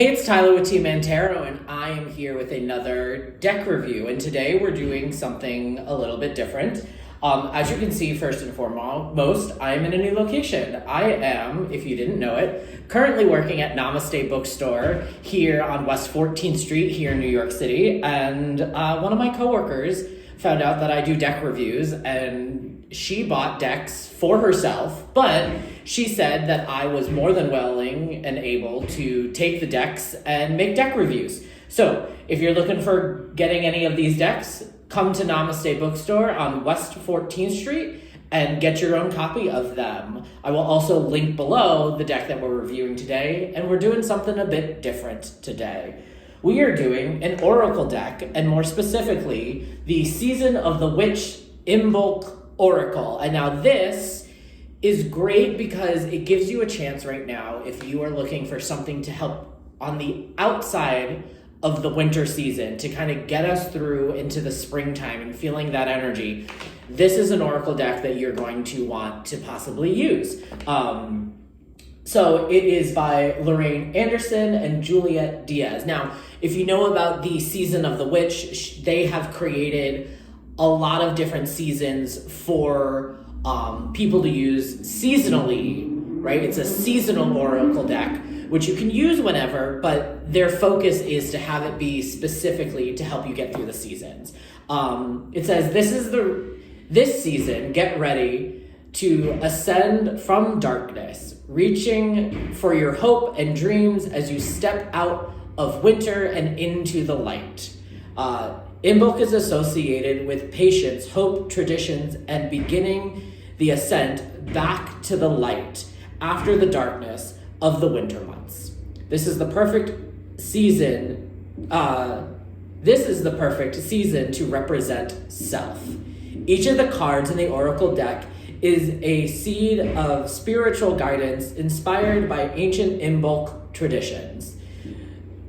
Hey, it's Tyler with T-Mann, and I am here with another deck review. And today we're doing something a little bit different. As you can see, first and foremost, I am in a new location. I am, if you didn't know it, currently working at Namaste Bookstore here on West 14th Street here in New York City. And one of my coworkers found out that I do deck reviews, and she bought decks for herself, but she said that I was more than willing and able to take the decks and make deck reviews. So if you're looking for getting any of these decks, come to Namaste Bookstore on West 14th Street and get your own copy of them. I will also link below the deck that we're reviewing today, and we're doing something a bit different today. We are doing an Oracle deck, and more specifically, the Season of the Witch Imbolc Oracle. And now this is great because it gives you a chance right now, if you are looking for something to help on the outside of the winter season, to kind of get us through into the springtime and feeling that energy. This is an Oracle deck that you're going to want to possibly use. So it is by Lorraine and Juliet Diaz. Now, if you know about the Season of the Witch, they have created a lot of different seasons for people to use seasonally, right? It's a seasonal Oracle deck, which you can use whenever, but their focus is to have it be specifically to help you get through the seasons. It says, this season, get ready to ascend from darkness, reaching for your hope and dreams as you step out of winter and into the light. Imbolc is associated with patience, hope, traditions, and beginning the ascent back to the light after the darkness of the winter months. This is the perfect season. This is the perfect season to represent self. Each of the cards in the Oracle deck is a seed of spiritual guidance inspired by ancient Imbolc traditions.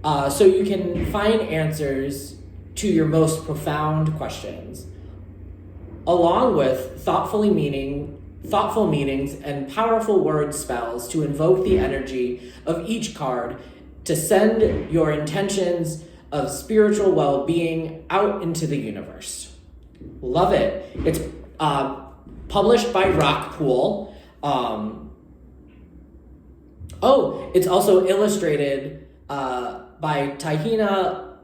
So you can find answers to your most profound questions, along with thoughtful meanings and powerful word spells to invoke the energy of each card to send your intentions of spiritual well-being out into the universe. Love it. It's published by Rockpool. It's also illustrated by Tahina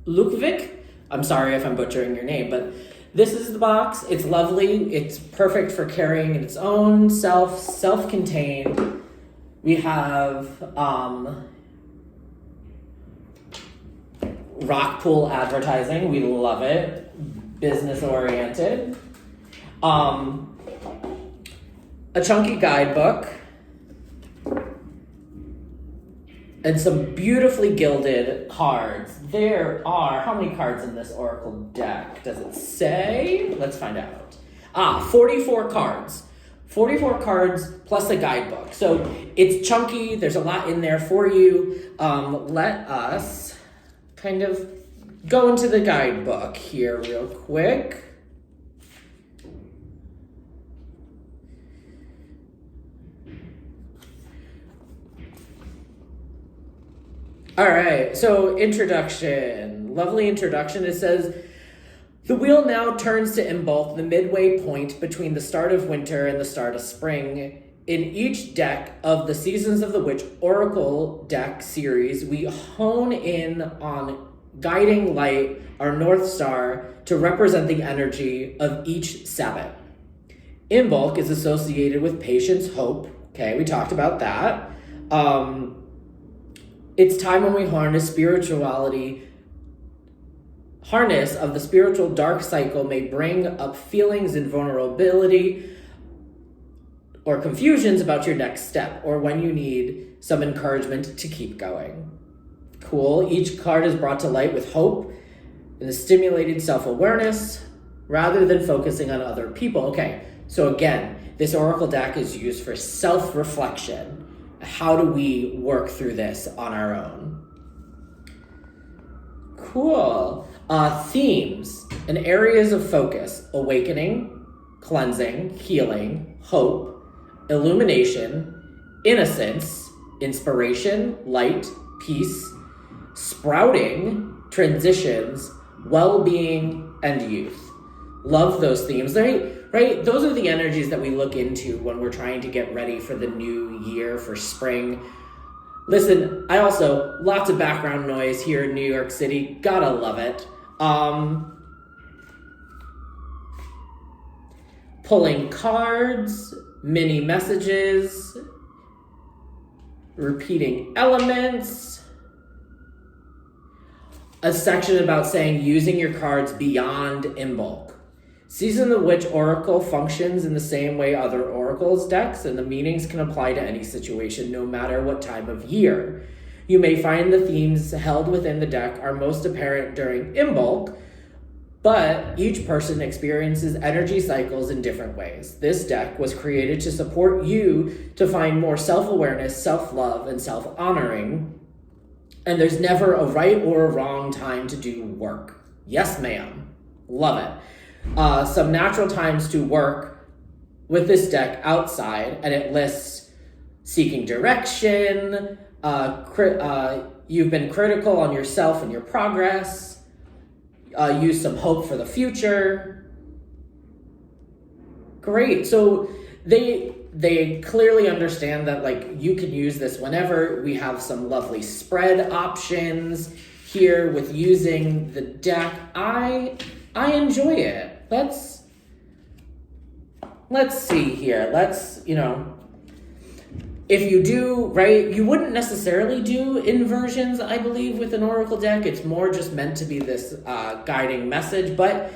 Lukvik. I'm sorry if I'm butchering your name, but this is the box. It's lovely. It's perfect for carrying its own self-contained. We have Rockpool advertising. We love it. Business oriented. A chunky guidebook. And some beautifully gilded cards. There are, how many cards in this Oracle deck? Does it say? Let's find out. 44 cards. 44 cards plus a guidebook. So it's chunky. There's a lot in there for you. Let us kind of go into the guidebook here real quick. All right, so introduction. Lovely introduction. It says, the wheel now turns to Imbolc, the midway point between the start of winter and the start of spring. In each deck of the Seasons of the Witch Oracle deck series, we hone in on guiding light, our North Star, to represent the energy of each Sabbath. Imbolc is associated with patience, hope. Okay, we talked about that. It's time when we harness of the spiritual dark cycle may bring up feelings and vulnerability or confusions about your next step, or when you need some encouragement to keep going. Cool. Each card is brought to light with hope and a stimulated self-awareness rather than focusing on other people. Okay, so again, this Oracle deck is used for self-reflection. How do we work through this on our own? Cool. Themes and areas of focus: awakening, cleansing, healing, hope, illumination, innocence, inspiration, light, peace, sprouting, transitions, well-being, and youth. Love those themes, right? Those are the energies that we look into when we're trying to get ready for the new year, for spring. Listen, I also, lots of background noise here in New York City. Gotta love it. Pulling cards, mini messages, repeating elements, a section about saying using your cards beyond Imbolc. Season of which Oracle functions in the same way other Oracles decks, and the meanings can apply to any situation, no matter what time of year. You may find the themes held within the deck are most apparent during Imbolc, but each person experiences energy cycles in different ways. This deck was created to support you to find more self-awareness, self-love, and self-honoring. And there's never a right or a wrong time to do work. Yes, ma'am. Love it. Some natural times to work with this deck outside, and it lists seeking direction, you've been critical on yourself and your progress, use some hope for the future. Great. So they clearly understand that, like, you can use this whenever. We have some lovely spread options here with using the deck. I enjoy it. Let's see here. If you do, right, you wouldn't necessarily do inversions, I believe, with an Oracle deck. It's more just meant to be this guiding message, but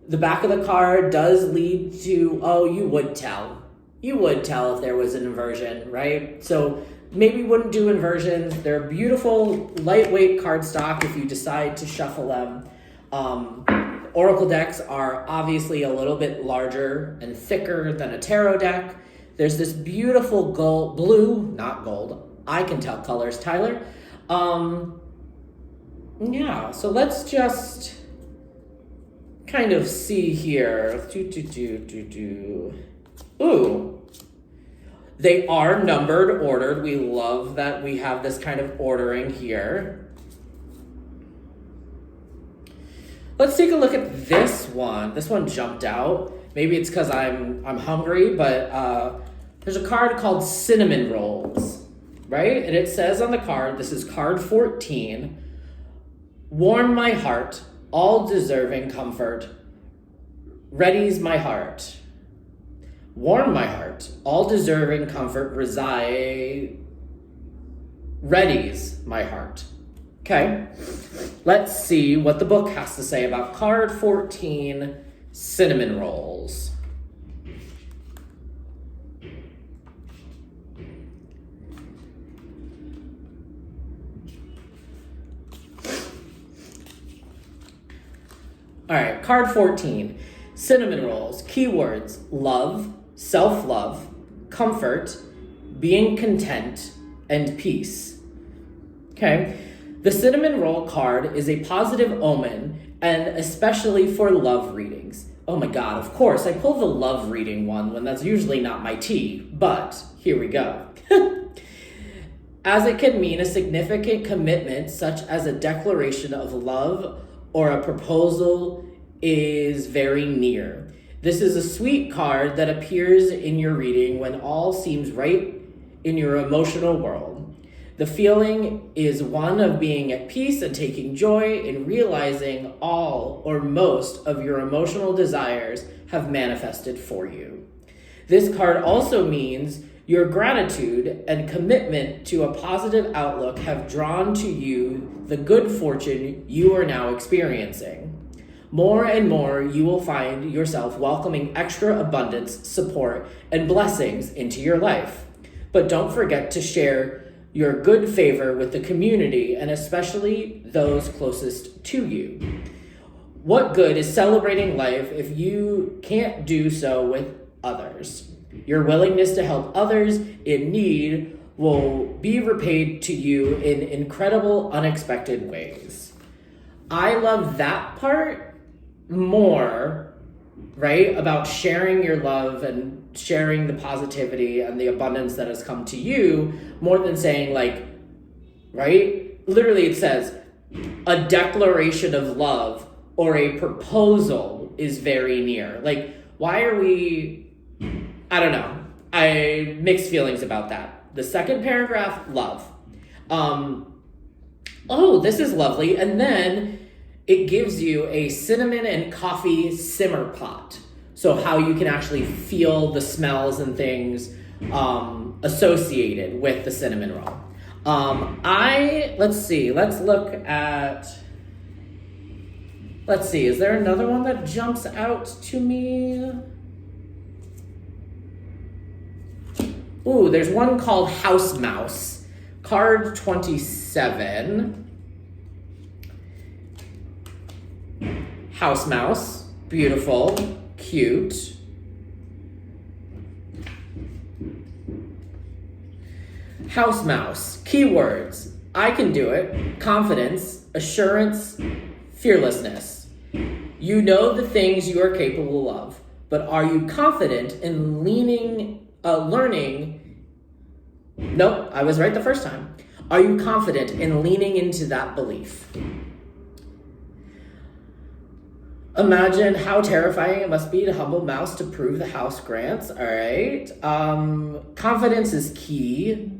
the back of the card does lead to, you would tell. You would tell if there was an inversion, right? So maybe wouldn't do inversions. They're beautiful, lightweight cardstock if you decide to shuffle them. Oracle decks are obviously a little bit larger and thicker than a tarot deck. There's this beautiful blue, not gold. I can tell colors, Tyler. Yeah, so let's just kind of see here. Ooh. They are numbered, ordered. We love that we have this kind of ordering here. Let's take a look at this one. This one jumped out. Maybe it's because I'm hungry, but there's a card called Cinnamon Rolls, right? And it says on the card, this is card 14, warm my heart, all deserving comfort, readies my heart. Warm my heart, all deserving comfort readies my heart. Okay, let's see what the book has to say about card 14, Cinnamon Rolls. All right, card 14, Cinnamon Rolls. Keywords: love, self-love, comfort, being content, and peace. Okay, the Cinnamon Roll card is a positive omen, and especially for love readings. Oh my God, of course, I pull the love reading one when that's usually not my tea, but here we go. As it can mean a significant commitment, such as a declaration of love or a proposal is very near. This is a sweet card that appears in your reading when all seems right in your emotional world. The feeling is one of being at peace and taking joy in realizing all or most of your emotional desires have manifested for you. This card also means your gratitude and commitment to a positive outlook have drawn to you the good fortune you are now experiencing. More and more, you will find yourself welcoming extra abundance, support, and blessings into your life. But don't forget to share your good favor with the community and especially those closest to you. What good is celebrating life if you can't do so with others? Your willingness to help others in need will be repaid to you in incredible, unexpected ways. I love that part more right? About sharing your love and sharing the positivity and the abundance that has come to you, more than saying like, right? Literally it says a declaration of love or a proposal is very near. Like, why are we, I don't know. I mixed feelings about that. The second paragraph, love. Oh, this is lovely. And then it gives you a cinnamon and coffee simmer pot. So how you can actually feel the smells and things associated with the cinnamon roll. Let's see, is there another one that jumps out to me? Ooh, there's one called House Mouse, card 27. House Mouse, beautiful, cute. House Mouse, keywords, I can do it, confidence, assurance, fearlessness. You know the things you are capable of, but are you confident in learning? Nope, I was right the first time. Are you confident in leaning into that belief? Imagine how terrifying it must be to humble mouse to prove the house grants. All right. Confidence is key.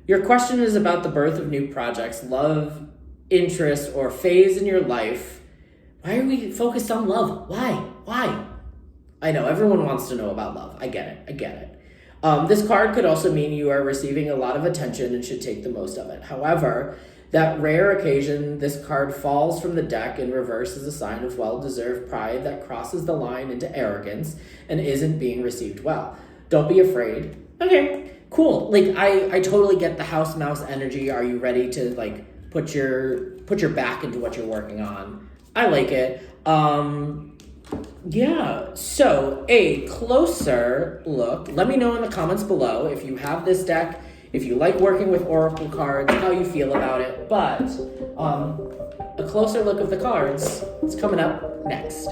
Your question is about the birth of new projects, love, interest, or phase in your life. Why are we focused on love? Why? I know, everyone wants to know about love. I get it. This card could also mean you are receiving a lot of attention and should take the most of it. However, that rare occasion this card falls from the deck in reverse is a sign of well-deserved pride that crosses the line into arrogance and isn't being received well. Don't be afraid. Okay, cool. Like, I totally get the house mouse energy. Are you ready to like put your back into what you're working on? I like it. Yeah, so a closer look. Let me know in the comments below if you have this deck, if you like working with oracle cards, how you feel about it. But a closer look of the cards is coming up next.